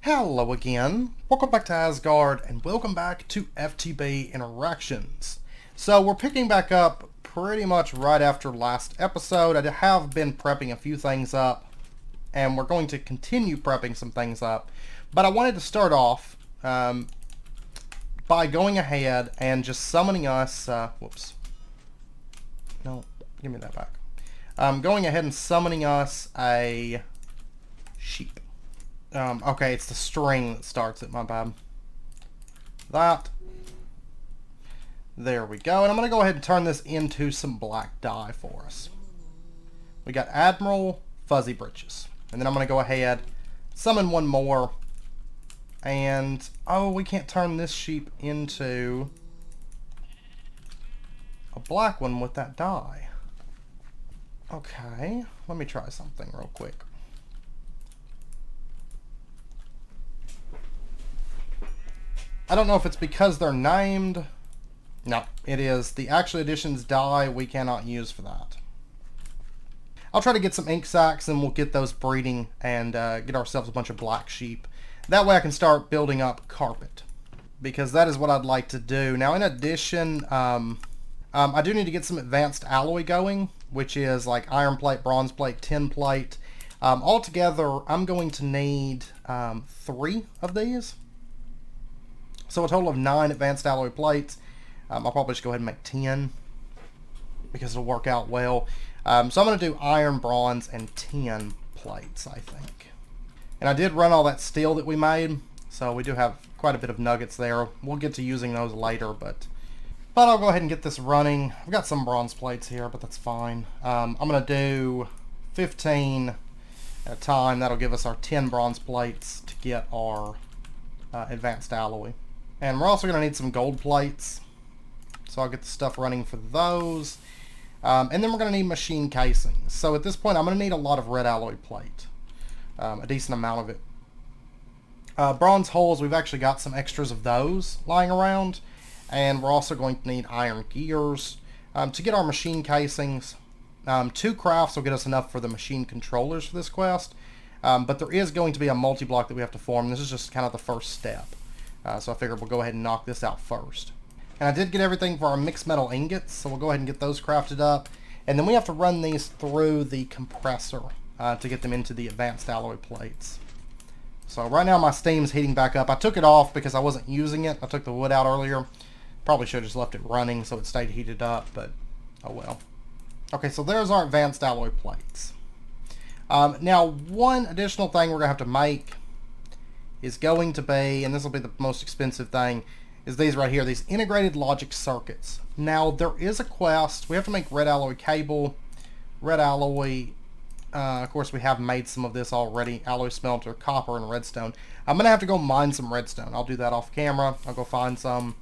Hello again, welcome back to Asgard, and welcome back to FTB Interactions. So we're picking back up pretty much right after last episode. I have been prepping a few things up, and we're going to continue prepping some things up. But I wanted to start off by going ahead and just summoning us, whoops, no, give me that back. Going ahead and summoning us a sheep. Okay, it's the string that starts it, my bad. There we go. And I'm going to go ahead and turn this into some black dye for us. We got Admiral Fuzzy Britches. And then I'm going to go ahead, summon one more. And, oh, we can't turn this sheep into a black one with that dye. Okay, let me try something real quick. I don't know if it's because they're named. No, it is. The actual editions dye we cannot use for that. I'll try to get some ink sacs and we'll get those breeding and get ourselves a bunch of black sheep. That way I can start building up carpet, because that is what I'd like to do. Now in addition, I do need to get some advanced alloy going, which is like iron plate, bronze plate, tin plate. Altogether I'm going to need 3 of these. So a total of 9 advanced alloy plates. I'll probably just go ahead and make 10 because it'll work out well. So I'm going to do iron, bronze, and tin plates, I think. And I did run all that steel that we made, so we do have quite a bit of nuggets there. We'll get to using those later, but I'll go ahead and get this running. I've got some bronze plates here, but that's fine. I'm going to do 15 at a time. That'll give us our 10 bronze plates to get our advanced alloy. And we're also going to need some gold plates, so I'll get the stuff running for those. And then we're going to need machine casings. So at this point I'm going to need a lot of red alloy plate, a decent amount of it. Bronze holes, we've actually got some extras of those lying around. And we're also going to need iron gears. To get our machine casings, 2 crafts will get us enough for the machine controllers for this quest. But there is going to be a multi-block that we have to form. This is just kind of the first step. So I figured we'll go ahead and knock this out first. And I did get everything for our mixed metal ingots, so we'll go ahead and get those crafted up. And then we have to run these through the compressor to get them into the advanced alloy plates. So right now my steam's heating back up. I took it off because I wasn't using it. I took the wood out earlier. Probably should have just left it running so it stayed heated up, but oh well. Okay, so there's our advanced alloy plates. Now one additional thing we're going to have to make is going to be, and this will be the most expensive thing, is these right here, these integrated logic circuits. Now there is a quest. We have to make red alloy cable, red alloy, of course we have made some of this already, alloy smelter, copper, and redstone. I'm going to have to go mine some redstone. I'll do that off camera. I'll go find some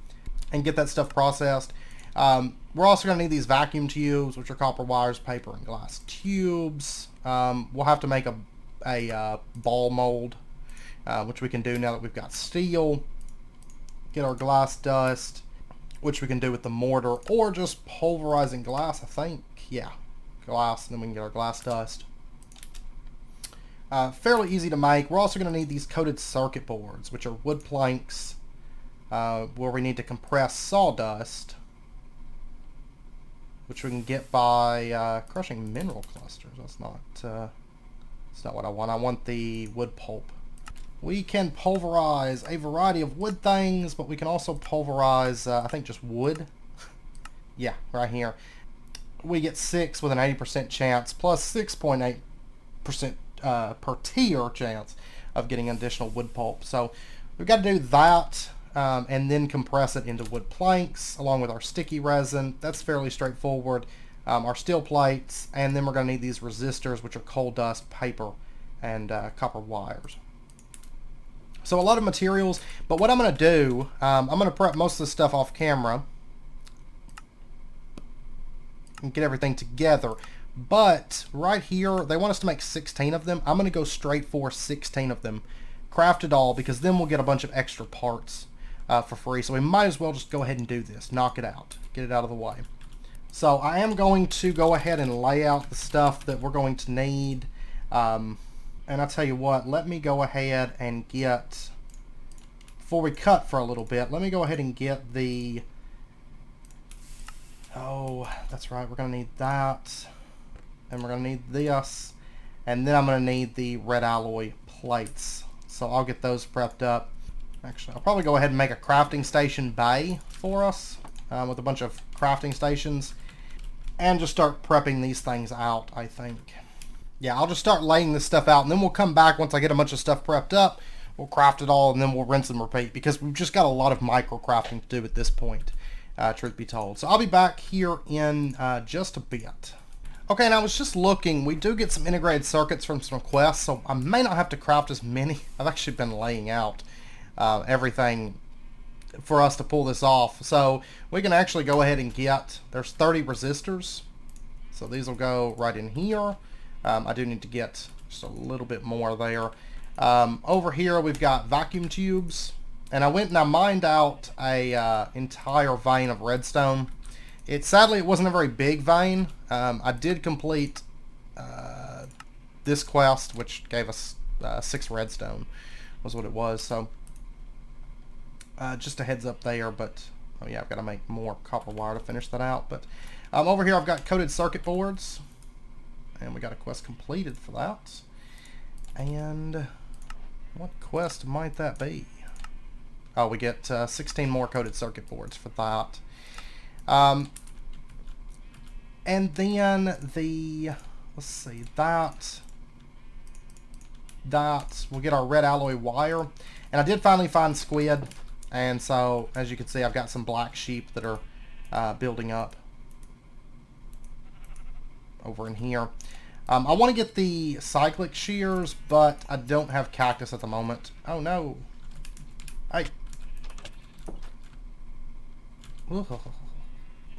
and get that stuff processed. We're also going to need these vacuum tubes, which are copper wires, paper, and glass tubes. We'll have to make a ball mold, which we can do now that we've got steel. Get our glass dust, which we can do with the mortar, or just pulverizing glass, I think. Yeah, glass, and then we can get our glass dust. Fairly easy to make. We're also going to need these coated circuit boards, which are wood planks, where we need to compress sawdust, which we can get by crushing mineral clusters. That's not what I want. I want the wood pulp. We can pulverize a variety of wood things, but we can also pulverize, I think, just wood. Yeah, right here. We get 6 with an 80% chance, plus 6.8% per tier chance of getting additional wood pulp. So we've got to do that, and then compress it into wood planks, along with our sticky resin. That's fairly straightforward. Our steel plates, and then we're going to need these resistors, which are coal dust, paper, and copper wires. So a lot of materials, but what I'm going to do, I'm going to prep most of the stuff off camera and get everything together. But right here, they want us to make 16 of them. I'm going to go straight for 16 of them. Craft it all, because then we'll get a bunch of extra parts for free. So we might as well just go ahead and do this. Knock it out. Get it out of the way. So I am going to go ahead and lay out the stuff that we're going to need. And I'll tell you what, let me go ahead and get, before we cut for a little bit, let me go ahead and get the, oh, that's right, we're going to need that, and we're going to need this, and then I'm going to need the red alloy plates. So I'll get those prepped up. Actually, I'll probably go ahead and make a crafting station bay for us with a bunch of crafting stations, and just start prepping these things out, I think. Yeah, I'll just start laying this stuff out, and then we'll come back once I get a bunch of stuff prepped up. We'll craft it all, and then we'll rinse and repeat, because we've just got a lot of micro crafting to do at this point, truth be told. So I'll be back here in just a bit. Okay, and I was just looking. We do get some integrated circuits from some quests, so I may not have to craft as many. I've actually been laying out everything for us to pull this off. So we can actually go ahead and get, there's 30 resistors. So these will go right in here. I do need to get just a little bit more there. Over here we've got vacuum tubes, and I went and I mined out a entire vein of redstone. Sadly it wasn't a very big vein. I did complete this quest, which gave us 6 redstone was what it was. So just a heads up there, but oh yeah, I've got to make more copper wire to finish that out. But over here I've got coated circuit boards, and we got a quest completed for that. And what quest might that be? Oh, we get 16 more coated circuit boards for that. And then the, let's see, that we'll get our red alloy wire. And I did finally find squid, and so as you can see I've got some black sheep that are building up over in here. I want to get the cyclic shears, but I don't have cactus at the moment. Oh no. Hey.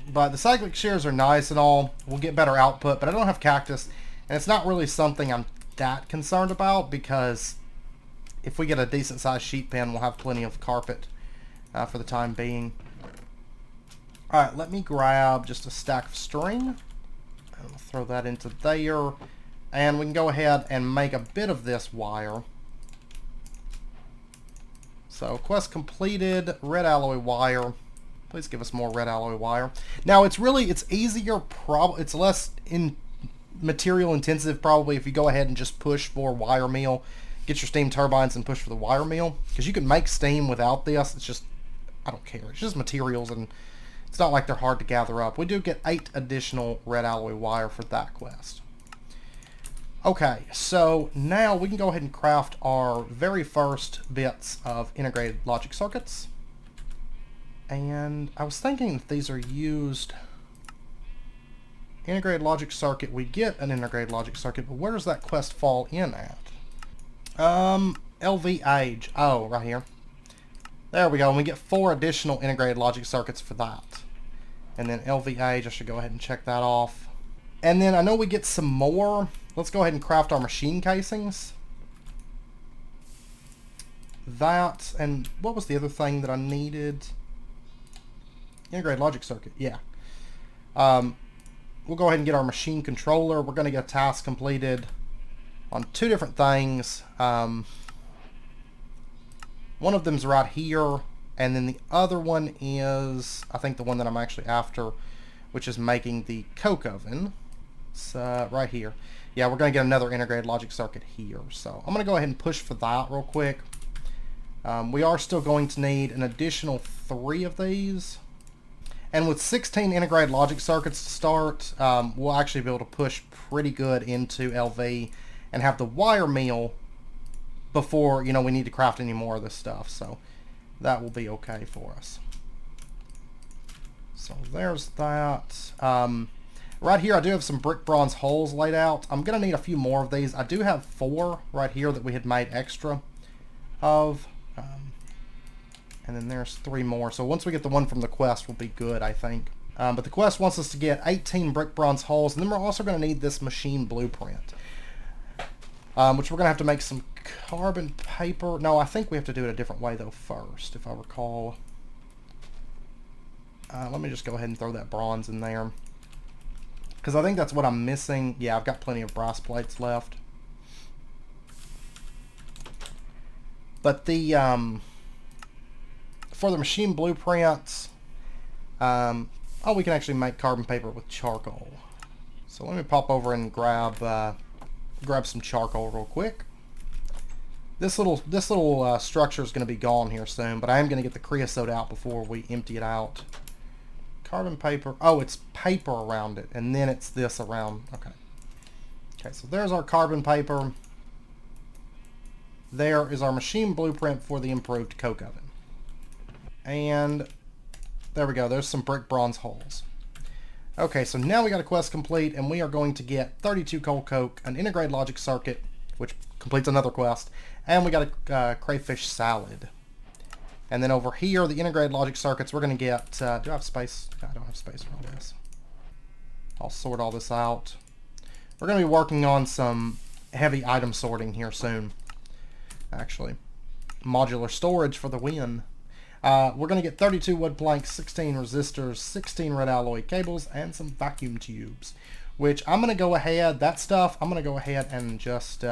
But the cyclic shears are nice and all. We'll get better output, but I don't have cactus. And it's not really something I'm that concerned about, because if we get a decent sized sheep pen, we'll have plenty of carpet for the time being. Alright, let me grab just a stack of string. And we'll throw that into there, and we can go ahead and make a bit of this wire. So quest completed, red alloy wire. Please give us more red alloy wire. Now it's easier, it's less material intensive probably if you go ahead and just push for wire meal. Get your steam turbines and push for the wire meal, because you can make steam without this. It's just, I don't care. It's just materials, and it's not like they're hard to gather up. We do get 8 additional red alloy wire for that quest. Okay, so now we can go ahead and craft our very first bits of integrated logic circuits. And I was thinking if these are used, integrated logic circuit, we get an integrated logic circuit, but where does that quest fall in at? LV age. Oh, right here. There we go, and we get 4 additional integrated logic circuits for that. And then LVH, I should go ahead and check that off. And then I know we get some more. Let's go ahead and craft our machine casings. That, and what was the other thing that I needed? Integrated logic circuit, yeah. We'll go ahead and get our machine controller. We're going to get a task completed on 2 different things. One of them's right here. And then the other one is, I think the one that I'm actually after, which is making the coke oven. It's right here. Yeah, we're going to get another integrated logic circuit here. So I'm going to go ahead and push for that real quick. We are still going to need an additional 3 of these. And with 16 integrated logic circuits to start, we'll actually be able to push pretty good into LV and have the wire meal before, you know, we need to craft any more of this stuff. So that will be okay for us. So there's that. Right here I do have some brick bronze holes laid out. I'm going to need a few more of these. I do have 4 right here that we had made extra of. And then there's 3 more. So once we get the one from the quest, we'll be good, I think. But the quest wants us to get 18 brick bronze holes. And then we're also going to need this machine blueprint. Which we're going to have to make some carbon paper. No, I think we have to do it a different way, though, first, if I recall. Let me just go ahead and throw that bronze in there, because I think that's what I'm missing. Yeah, I've got plenty of brass plates left. But the for the machine blueprints, oh, we can actually make carbon paper with charcoal. So let me pop over and grab some charcoal real quick. This little structure is going to be gone here soon, but I am going to get the creosote out before we empty it out. Carbon paper. Oh, it's paper around it, and then it's this around. Okay. Okay, so there's our carbon paper. There is our machine blueprint for the improved coke oven. And there we go. There's some brick bronze holes. Okay, so now we got a quest complete, and we are going to get 32 coal coke, an integrated logic circuit, which completes another quest, and we got a crayfish salad. And then over here, the integrated logic circuits, we're going to get... do I have space? No, I don't have space for all this. I'll sort all this out. We're going to be working on some heavy item sorting here soon, actually. Modular storage for the win. We're going to get 32 wood planks, 16 resistors, 16 red alloy cables, and some vacuum tubes. Which I'm going to go ahead, that stuff, I'm going to go ahead and just...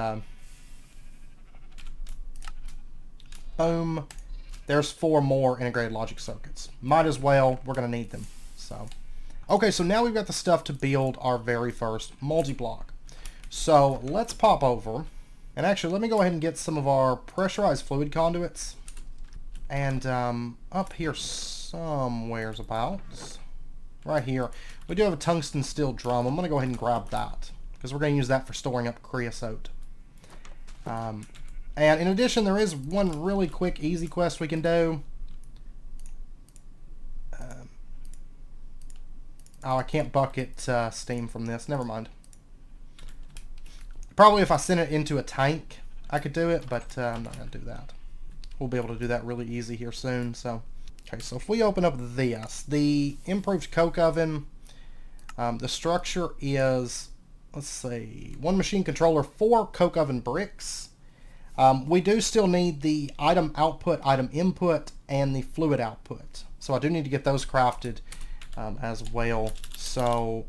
boom. There's 4 more integrated logic circuits. Might as well, we're going to need them. So, okay, so now we've got the stuff to build our very first multi-block. So let's pop over. And actually, let me go ahead and get some of our pressurized fluid conduits. And up here somewhere's about, right here, we do have a tungsten steel drum. I'm going to go ahead and grab that, because we're going to use that for storing up creosote. And in addition, there is one really quick, easy quest we can do. Oh, I can't bucket steam from this. Never mind. Probably if I sent it into a tank, I could do it, but I'm not going to do that. We'll be able to do that really easy here soon. So, okay, so if we open up this, the improved coke oven, the structure is, let's see, 1 machine controller, 4 coke oven bricks. We do still need the item output, item input, and the fluid output. So I do need to get those crafted as well. So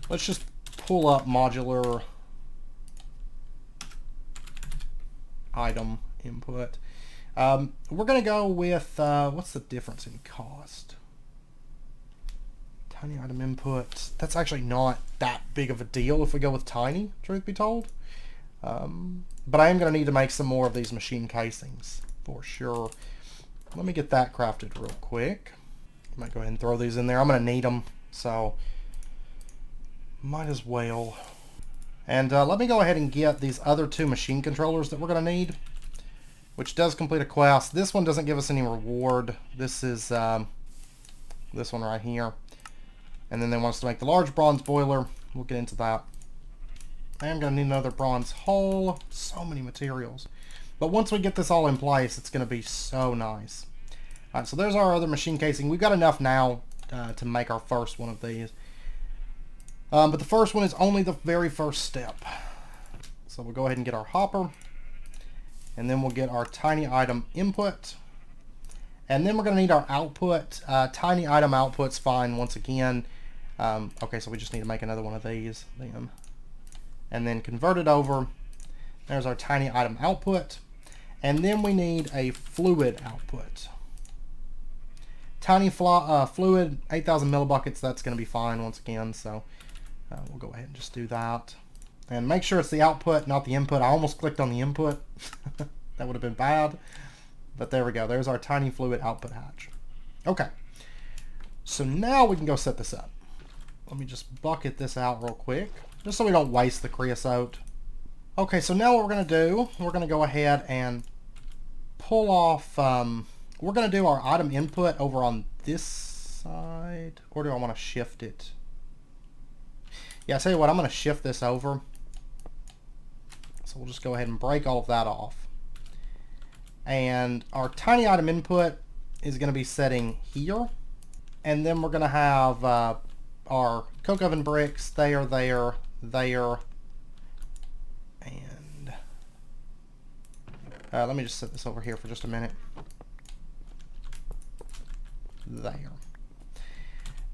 let's just pull up modular item input. We're going to go with, what's the difference in cost? Tiny item input. That's actually not that big of a deal if we go with tiny, truth be told. But I am going to need to make some more of these machine casings for sure. Let me get that crafted real quick. I might go ahead and throw these in there. I'm going to need them, so might as well. And let me go ahead and get these other 2 machine controllers that we're going to need, which does complete a quest. This one doesn't give us any reward. This is this one right here. And then they want us to make the large bronze boiler. We'll get into that. I am going to need another bronze hull. So many materials. But once we get this all in place, it's going to be so nice. Alright, so there's our other machine casing. We've got enough now to make our first one of these. But the first one is only the very first step. So we'll go ahead and get our hopper. And then we'll get our tiny item input. And then we're going to need our output. Tiny item output's fine once again. Okay, so we just need to make another one of these then. And then convert it over. There's our tiny item output. And then we need a fluid output. Tiny fluid, 8,000 millibuckets, that's going to be fine once again. So we'll go ahead and just do that. And make sure it's the output, not the input. I almost clicked on the input. That would have been bad. But there we go. There's our tiny fluid output hatch. Okay. So now we can go set this up. Let me just bucket this out real quick, just so we don't waste the creosote. Okay, so now what we're going to do, we're going to go ahead and pull off, we're going to do our item input over on this side, or do I want to shift it? Yeah, I'll tell you what, I'm going to shift this over. So we'll just go ahead and break all of that off. And our tiny item input is going to be setting here. And then we're going to have our coke oven bricks there, and let me just set this over here for just a minute. There.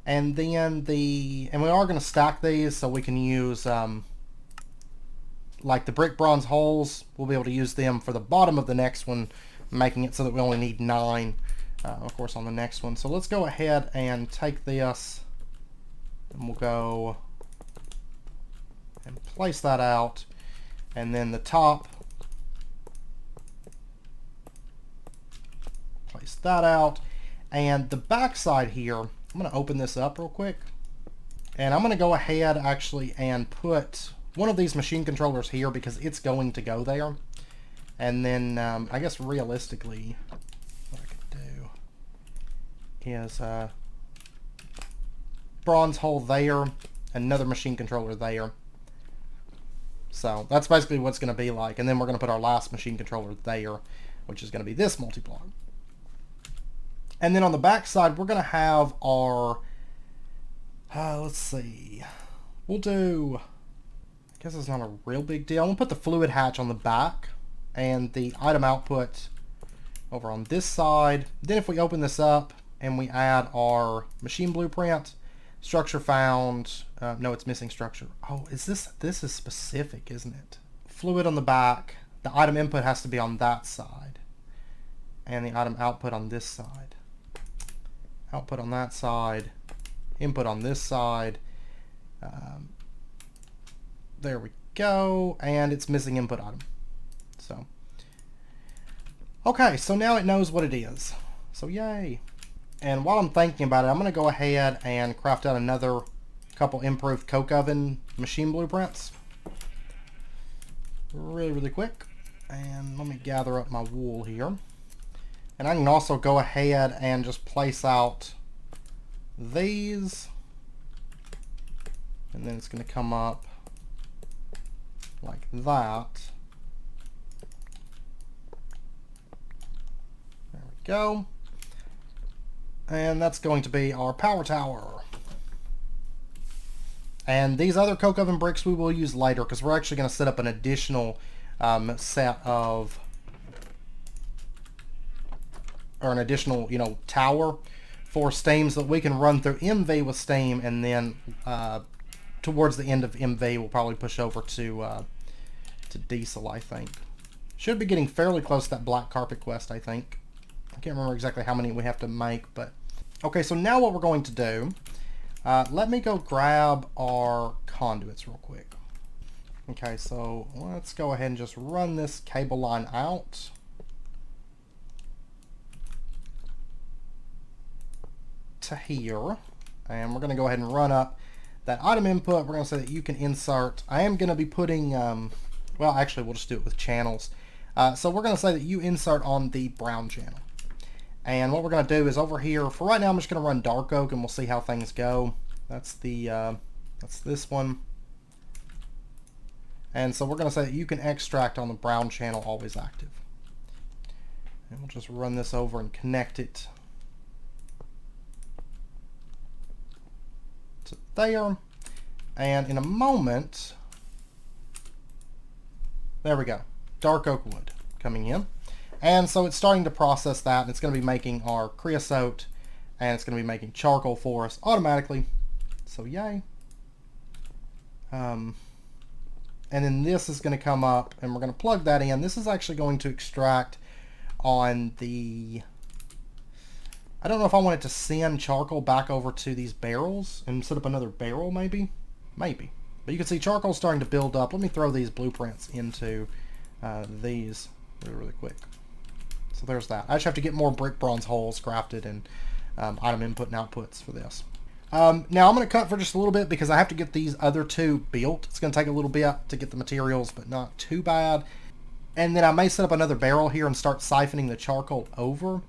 And then and we are going to stack these so we can use like the brick bronze holes, we'll be able to use them for the bottom of the next one, making it so that we only need 9, of course, on the next one. So let's go ahead and take this, and we'll go and place that out, and then the top, place that out, and the back side here, I'm going to open this up real quick, and I'm going to go ahead actually and put one of these machine controllers here because it's going to go there. And then I guess realistically what I could do is bronze hole there, another machine controller there. So that's basically what it's going to be like. And then we're going to put our last machine controller there, which is going to be this multi-block. And then on the back side, we're going to have our, let's see, we'll do, I guess it's not a real big deal. I'm going to put the fluid hatch on the back and the item output over on this side. Then if we open this up and we add our machine blueprint, structure found, no, it's missing structure. Oh, this is specific, isn't it? Fluid on the back, the item input has to be on that side, and the item output on this side. Output on that side, input on this side. There we go, and it's missing input item. So, okay, so now it knows what it is. So yay. And while I'm thinking about it, I'm going to go ahead and craft out another couple improved coke oven machine blueprints. Really quick. And let me gather up my wool here. And I can also go ahead and just place out these. And then it's going to come up like that. There we go. And that's going to be our power tower. And these other coke oven bricks we will use later because we're actually going to set up an additional set of, or an additional, tower for steams that we can run through MV with steam, and then towards the end of MV we'll probably push over to diesel, I think. Should be getting fairly close to that black carpet quest, I think. I can't remember exactly how many we have to make, but okay, so now what we're going to do, let me go grab our conduits real quick. Okay, so let's go ahead and just run this cable line out. To here, and we're going to go ahead and run up that item input. We're going to say that you can insert. I am going to be putting, well, actually, we'll just do it with channels. So we're going to say that you insert on the brown channel. And what we're going to do is over here, for right now, I'm just going to run dark oak, and we'll see how things go. That's the, that's this one. And so we're going to say that you can extract on the brown channel, always active. And we'll just run this over and connect it to there. And in a moment, there we go. Dark oak wood coming in. And so it's starting to process that, and it's going to be making our creosote, and it's going to be making charcoal for us automatically. So yay. And then this is going to come up, and we're going to plug that in. This is actually going to extract on the, I don't know if I want it to send charcoal back over to these barrels and set up another barrel, maybe. But you can see charcoal starting to build up. Let me throw these blueprints into these really quick. So there's that. I just have to get more brick bronze holes crafted and item input and outputs for this. Now I'm going to cut for just a little bit because I have to get these other two built. It's going to take a little bit to get the materials, but not too bad. And then I may set up another barrel here and start siphoning the charcoal over.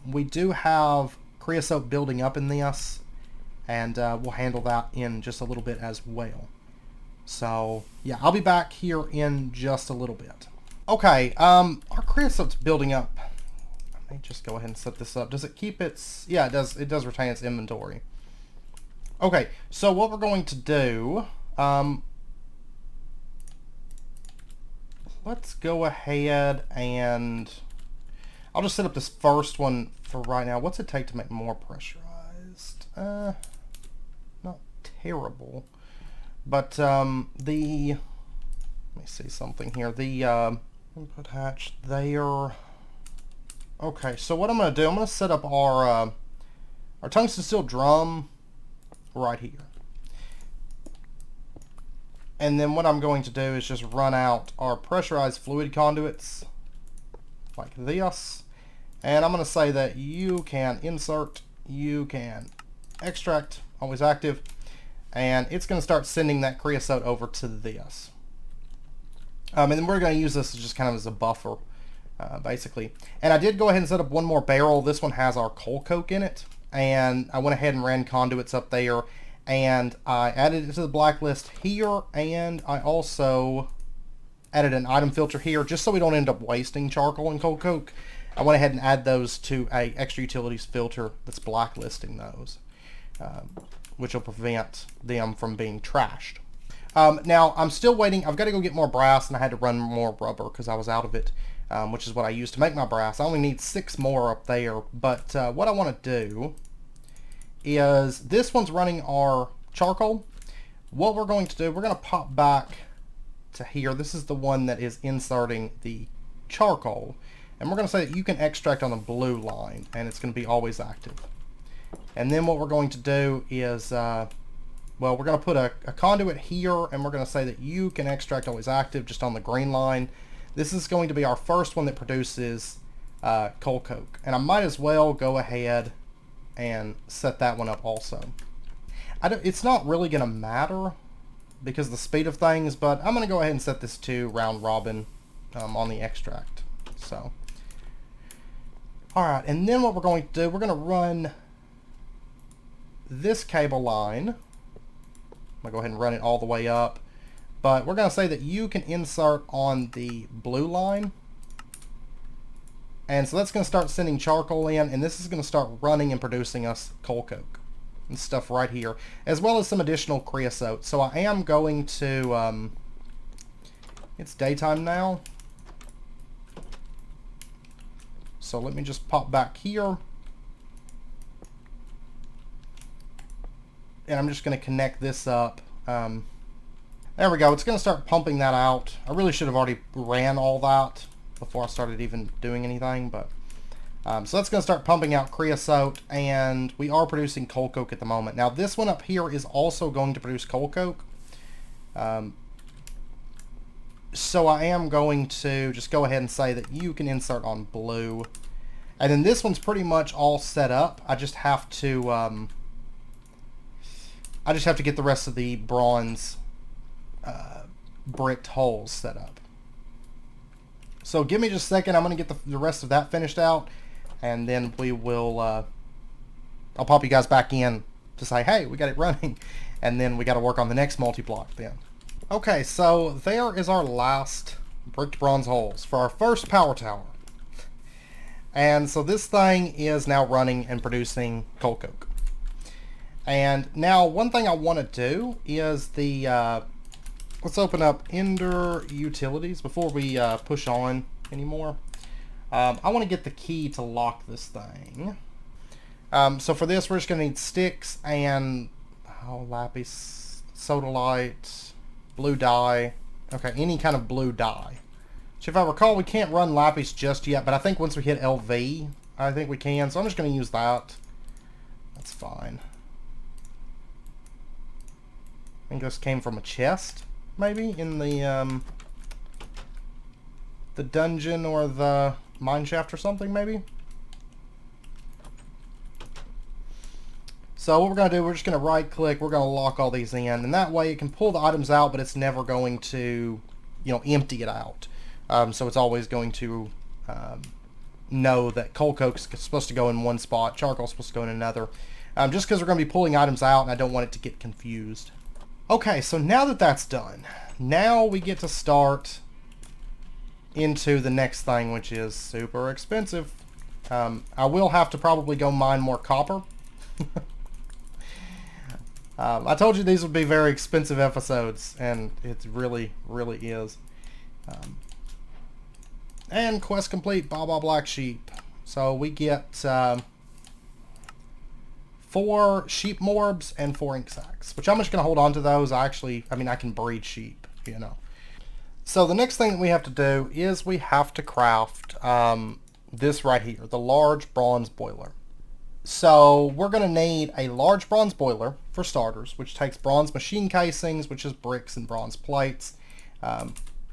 We do have creosote building up in this, and we'll handle that in just a little bit as well. So yeah, I'll be back here in just a little bit. Okay, our creosote's building up. Let me just go ahead and set this up. Does it keep its... Yeah, it does. It does retain its inventory. Okay, so what we're going to do... let's go ahead and... I'll just set up this first one for right now. What's it take to make more pressurized? Not terrible. But the Let me see something here. The input hatch there. Okay, so what I'm going to do, I'm going to set up our tungsten steel drum right here. And then what I'm going to do is just run out our pressurized fluid conduits like this. And I'm going to say that you can insert, you can extract, always active, and it's going to start sending that creosote over to this. And then we're going to use this as just kind of as a buffer, basically. And I did go ahead and set up one more barrel. This one has our coal coke in it, and I went ahead and ran conduits up there, and I added it to the blacklist here, and I also added an item filter here just so we don't end up wasting charcoal and coal coke. I went ahead and add those to a extra utilities filter that's blacklisting those, which will prevent them from being trashed. Now I'm still waiting. I've got to go get more brass, and I had to run more rubber because I was out of it, which is what I used to make my brass. I only need 6 more up there, but what I want to do is this one's running our charcoal. What we're going to do, we're going to pop back to here. This is the one that is inserting the charcoal, and we're going to say that you can extract on the blue line, and it's going to be always active. And then what we're going to do is, well, we're going to put a conduit here, and we're going to say that you can extract always active just on the green line. This is going to be our first one that produces coal coke, and I might as well go ahead and set that one up also. It's not really going to matter because of the speed of things, but I'm going to go ahead and set this to round robin on the extract. So, alright, and then what we're going to do, we're going to run this cable line. I'm going to go ahead and run it all the way up, but we're going to say that you can insert on the blue line. And so that's going to start sending charcoal in, and this is going to start running and producing us coal coke and stuff right here, as well as some additional creosote. So I am going to, it's daytime now, so let me just pop back here, and I'm just going to connect this up. There we go. It's going to start pumping that out. I really should have already ran all that before I started even doing anything, but so that's going to start pumping out creosote, and we are producing coal coke at the moment. Now this one up here is also going to produce coal coke, so I am going to just go ahead and say that you can insert on blue, and then this one's pretty much all set up. I just have to get the rest of the bronze bricked holes set up. So give me just a second. I'm going to get the rest of that finished out, and then we will, I'll pop you guys back in to say, hey, we got it running, and then we got to work on the next multi-block then. Okay, so there is our last bricked bronze holes for our first power tower. And so this thing is now running and producing coal coke. And now one thing I want to do is the, let's open up Ender Utilities before we push on anymore. I want to get the key to lock this thing. So for this, we're just going to need sticks and lapis, sodalite, blue dye. Okay, any kind of blue dye. So if I recall, we can't run lapis just yet, but I think once we hit LV, I think we can. So I'm just going to use that. That's fine. I think this came from a chest, maybe, in the dungeon or the mine shaft or something, maybe. So what we're going to do, we're just going to right click, we're going to lock all these in, and that way it can pull the items out, but it's never going to, empty it out. So it's always going to know that coal coke's supposed to go in one spot, charcoal's supposed to go in another, just because we're going to be pulling items out, and I don't want it to get confused. Okay, so now that that's done, now we get to start into the next thing, which is super expensive. I will have to probably go mine more copper. I told you these would be very expensive episodes, and it really, really is. And quest complete, Baba Black Sheep. So we get 4 sheep morbs and 4 ink sacs, which I'm just going to hold on to those. I can breed sheep, So the next thing that we have to do is we have to craft this right here, the large bronze boiler. So we're going to need a large bronze boiler for starters, which takes bronze machine casings, which is bricks and bronze plates.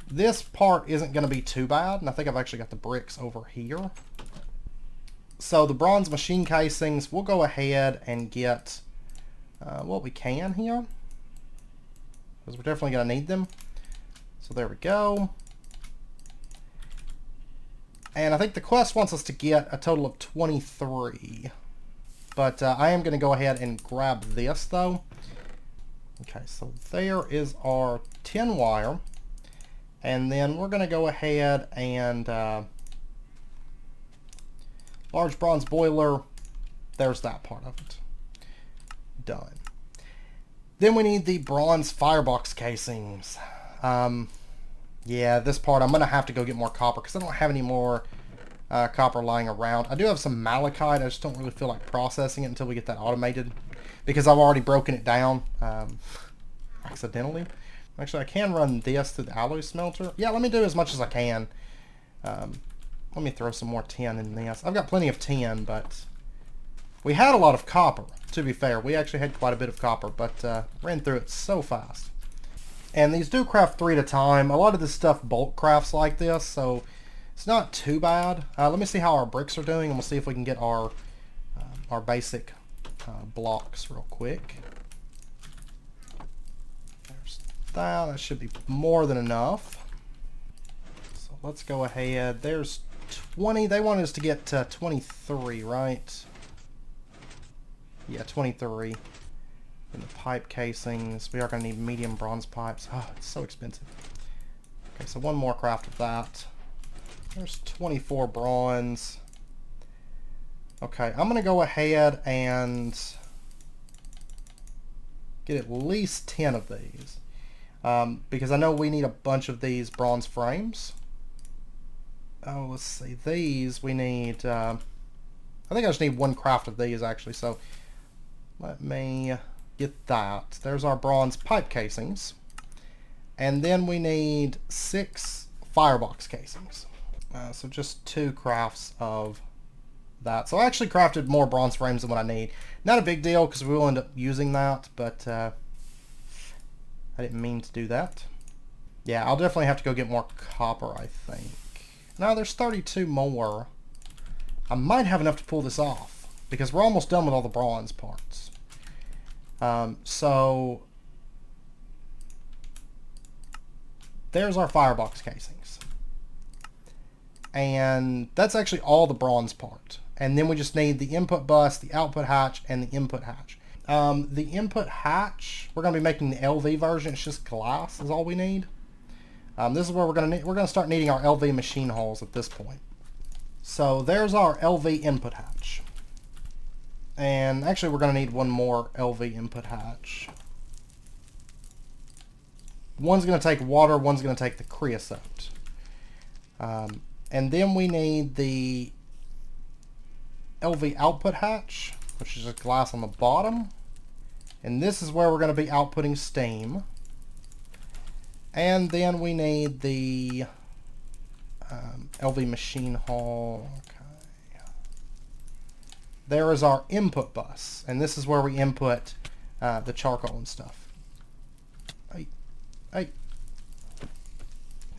This part isn't going to be too bad, and I think I've actually got the bricks over here. So the bronze machine casings, we'll go ahead and get what we can here, because we're definitely going to need them. So there we go. And I think the quest wants us to get a total of 23. But I am going to go ahead and grab this, though. Okay, so there is our 10 wire. And then we're going to go ahead and large bronze boiler. There's that part of it. Done. Then we need the bronze firebox casings. Yeah, this part I'm going to have to go get more copper because I don't have any more copper lying around. I do have some malachite. I just don't really feel like processing it until we get that automated because I've already broken it down accidentally. Actually, I can run this through the alloy smelter. Yeah, let me do as much as I can. Let me throw some more tin in this. I've got plenty of tin, but we had a lot of copper, to be fair. We actually had quite a bit of copper, but ran through it so fast. And these do craft 3 at a time. A lot of this stuff bulk crafts like this, so it's not too bad. Let me see how our bricks are doing, and we'll see if we can get our basic blocks real quick. There's that. That should be more than enough. So let's go ahead. There's 20. They wanted us to get 23, right? Yeah, 23. In the pipe casings, we are going to need medium bronze pipes. Oh, it's so expensive. Okay, so one more craft of that. There's 24 bronze. Okay, I'm going to go ahead and get at least 10 of these. Because I know we need a bunch of these bronze frames. Oh, let's see. These we need... I think I just need one craft of these, actually. So let me get that. There's our bronze pipe casings. And then we need 6 firebox casings. So just 2 crafts of that. So I actually crafted more bronze frames than what I need. Not a big deal because we will end up using that, but I didn't mean to do that. Yeah, I'll definitely have to go get more copper, I think. Now there's 32 more. I might have enough to pull this off because we're almost done with all the bronze parts. So there's our firebox casings. And that's actually all the bronze part. And then we just need the input bus, the output hatch, and the input hatch. The input hatch, we're going to be making the LV version. It's just glass is all we need. This is where we're going to start needing our LV machine hulls at this point. So there's our LV input hatch. And actually we're going to need one more LV input hatch. One's going to take water, one's going to take the creosote. And then we need the LV output hatch, which is just glass on the bottom. And this is where we're going to be outputting steam. And then we need the LV machine hull. Okay. There is our input bus. And this is where we input the charcoal and stuff. Hey.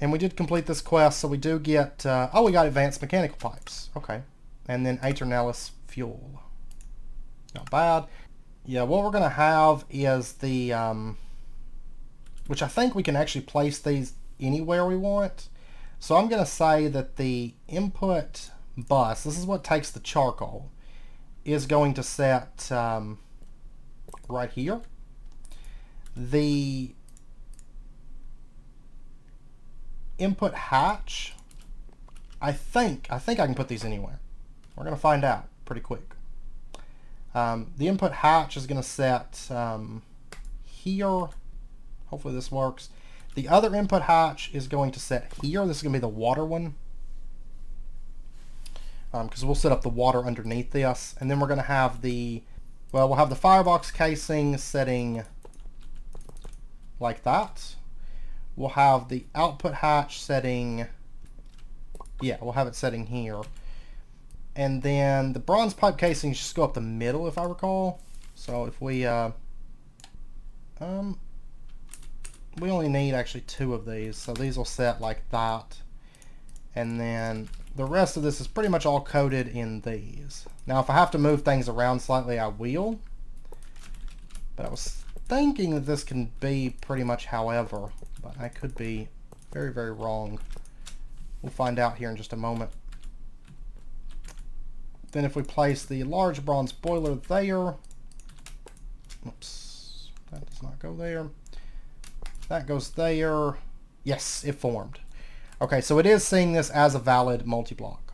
And we did complete this quest, so we do get... oh, we got advanced mechanical pipes. Okay. And then Aeternalis fuel. Not bad. Yeah, what we're going to have is the... which I think we can actually place these anywhere we want. So I'm going to say that the input bus, this is what takes the charcoal, is going to set right here. The input hatch, I think I can put these anywhere. We're going to find out pretty quick. The input hatch is going to set here. Hopefully this works. The other input hatch is going to set here. This is going to be the water one. Because we'll set up the water underneath this. And then we're going to have we'll have the firebox casing setting like that. we'll have the output hatch setting, yeah, we'll have it setting here. And then the bronze pipe casings just go up the middle, if I recall. So if we only need actually 2 of these, so these will set like that. And then the rest of this is pretty much all coded in these. Now if I have to move things around slightly, I will. But I was thinking that this can be pretty much however, but I could be very, very wrong. We'll find out here in just a moment. Then if we place the large bronze boiler there, oops, that does not go there. That goes there. Yes, it formed. Okay, so it is seeing this as a valid multi-block.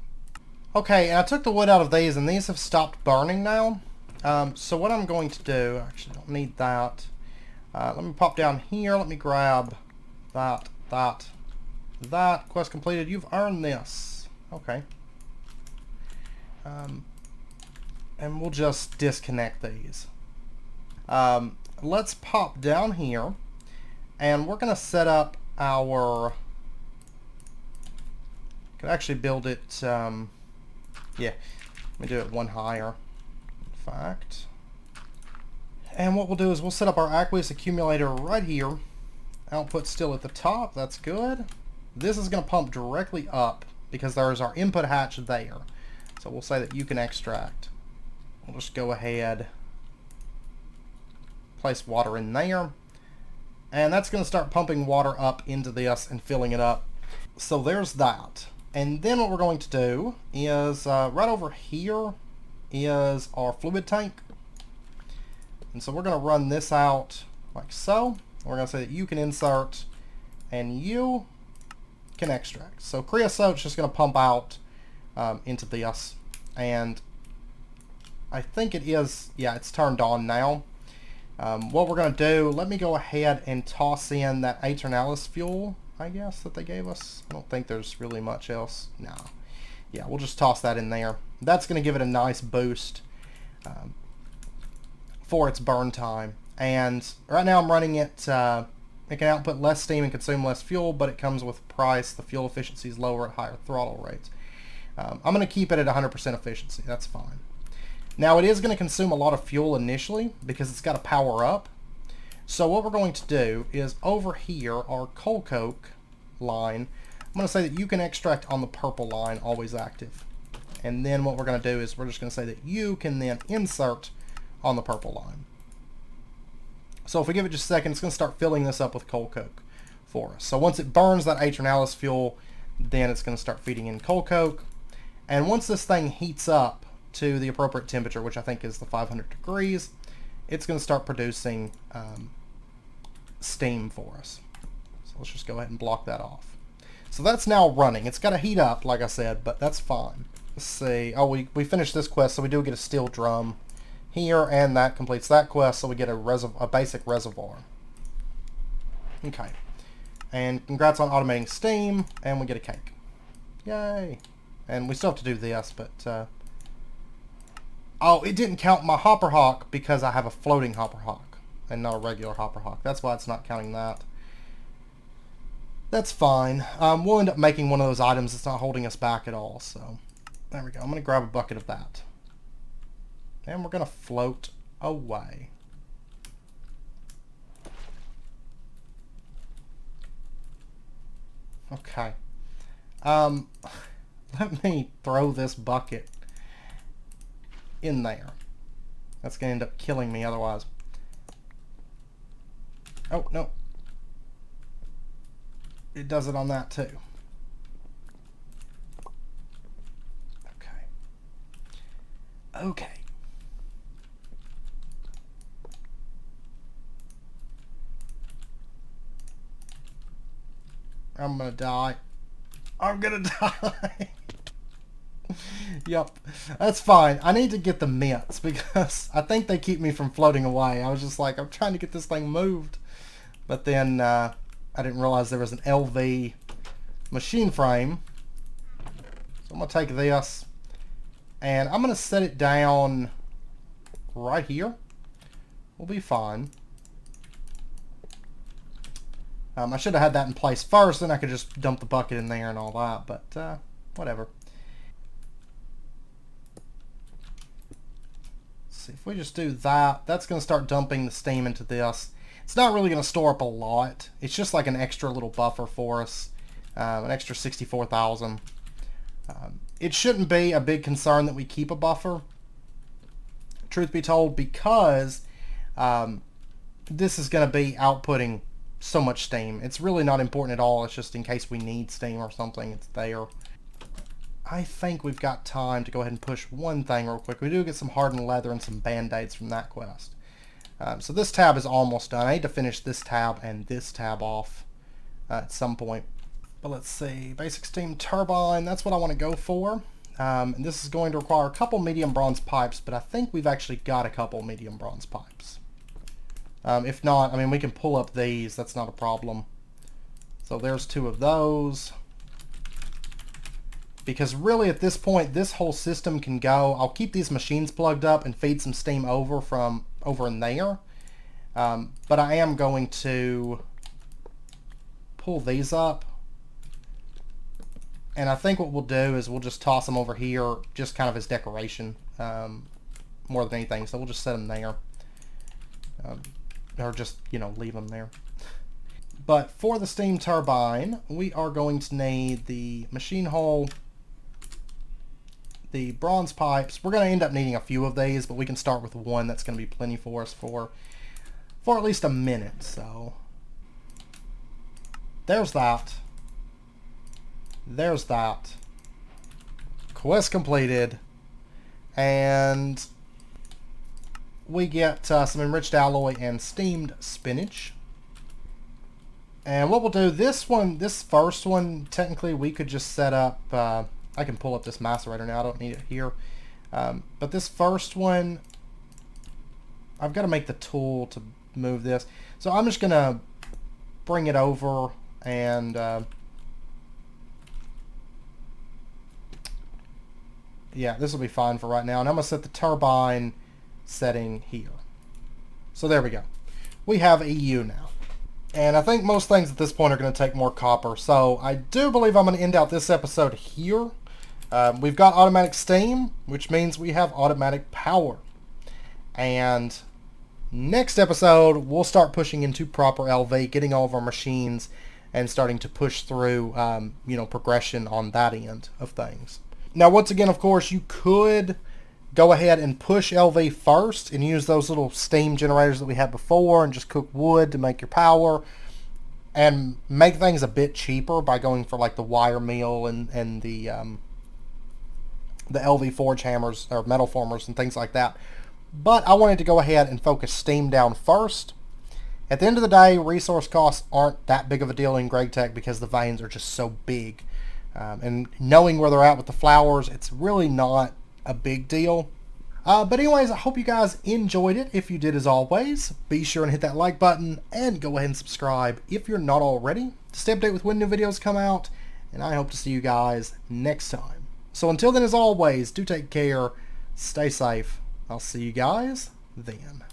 Okay, and I took the wood out of these, and these have stopped burning now. So what I'm going to do, actually don't need that. Let me pop down here, let me grab that. Quest completed, you've earned this. Okay. And we'll just disconnect these. Let's pop down here, and we're going to set up our... Could actually build it, yeah, let me do it one higher, in fact. And what we'll do is we'll set up our Aqueous Accumulator right here. Output still at the top, that's good. This is going to pump directly up because there's our input hatch there. So we'll say that you can extract. We'll just go ahead, place water in there, and that's going to start pumping water up into this and filling it up. So there's that. And then what we're going to do is, right over here is our fluid tank. And so we're going to run this out like so. We're going to say that you can insert and you can extract. So creosote's just going to pump out into this, and I think it is, yeah, it's turned on now. What we're going to do, let me go ahead and toss in that Aeternalis fuel, I guess, that they gave us. I don't think there's really much else. No. Yeah, we'll just toss that in there. That's going to give it a nice boost for its burn time. And right now I'm running it, it can output less steam and consume less fuel, but it comes with price. The fuel efficiency is lower at higher throttle rates. I'm going to keep it at 100% efficiency. That's fine. Now it is going to consume a lot of fuel initially because it's got to power up. So what we're going to do is over here, our coal coke line, I'm going to say that you can extract on the purple line, always active. And then what we're going to do is we're just going to say that you can then insert on the purple line. So if we give it just a second, it's going to start filling this up with coal coke for us. So once it burns that Aeternalis fuel, then it's going to start feeding in coal coke. And once this thing heats up to the appropriate temperature, which I think is the 500 degrees, it's going to start producing steam for us. So let's just go ahead and block that off. So that's now running. It's got to heat up, like I said, but that's fine. Let's see. Oh, we finished this quest, so we do get a steel drum here, and that completes that quest, so we get a basic reservoir. Okay. And congrats on automating steam, and we get a cake. Yay! And we still have to do this, but... oh, it didn't count my hopper hawk because I have a floating hopper hawk and not a regular hopper hawk. That's why it's not counting that. That's fine. We'll end up making one of those items that's not holding us back at all. So there we go. I'm going to grab a bucket of that. And we're going to float away. Okay. Let me throw this bucket in there. That's going to end up killing me otherwise. Oh, no. It does it on that too. Okay. Okay. I'm gonna die. I'm gonna die. Yep, that's fine. I need to get the mints because I think they keep me from floating away. I was just like, I'm trying to get this thing moved. But then I didn't realize there was an LV machine frame. So I'm going to take this and I'm going to set it down right here. We'll be fine. I should have had that in place first, then I could just dump the bucket in there and all that, but whatever. Let's see, if we just do that, that's going to start dumping the steam into this. It's not really going to store up a lot. It's just like an extra little buffer for us, an extra 64,000. It shouldn't be a big concern that we keep a buffer, truth be told, because this is going to be outputting so much steam. It's really not important at all. It's just in case we need steam or something, it's there. I think we've got time to go ahead and push one thing real quick. We do get some hardened leather and some band-aids from that quest. So this tab is almost done. I need to finish this tab and this tab off at some point. But let's see, basic steam turbine, that's what I want to go for. And this is going to require a couple medium bronze pipes, but I think we've actually got a couple medium bronze pipes. If not, I mean, we can pull up these, that's not a problem. So there's 2 of those. Because really at this point, this whole system can go. I'll keep these machines plugged up and feed some steam over from over in there. But I am going to pull these up. And I think what we'll do is we'll just toss them over here just kind of as decoration more than anything. So we'll just set them there. Or just, you know, leave them there. But for the steam turbine, we are going to need the machine hull, the bronze pipes. We're going to end up needing a few of these, but we can start with one. That's going to be plenty for us for at least a minute. So there's that. There's that. Quest completed. And we get some enriched alloy and steamed spinach. And what we'll do, this first one, technically we could just set up, I can pull up this macerator now, I don't need it here. But this first one, I've got to make the tool to move this. So I'm just going to bring it over and yeah, this will be fine for right now. And I'm going to set the turbine setting here. So there we go. We have EU now. And I think most things at this point are going to take more copper. So I do believe I'm going to end out this episode here. We've got automatic steam, which means we have automatic power. And next episode, we'll start pushing into proper LV, getting all of our machines and starting to push through, you know, progression on that end of things. Now, once again, of course, you could go ahead and push LV first and use those little steam generators that we had before and just cook wood to make your power and make things a bit cheaper by going for like the wire mill and the LV forge hammers or metal formers and things like that. But I wanted to go ahead and focus steam down first. At the end of the day, resource costs aren't that big of a deal in GregTech because the veins are just so big. And knowing where they're at with the flowers, it's really not a big deal. But anyways, I hope you guys enjoyed it. If you did, as always, be sure and hit that like button and go ahead and subscribe if you're not already to stay updated with when new videos come out. And I hope to see you guys next time. So until then, as always, do take care, stay safe. I'll see you guys then.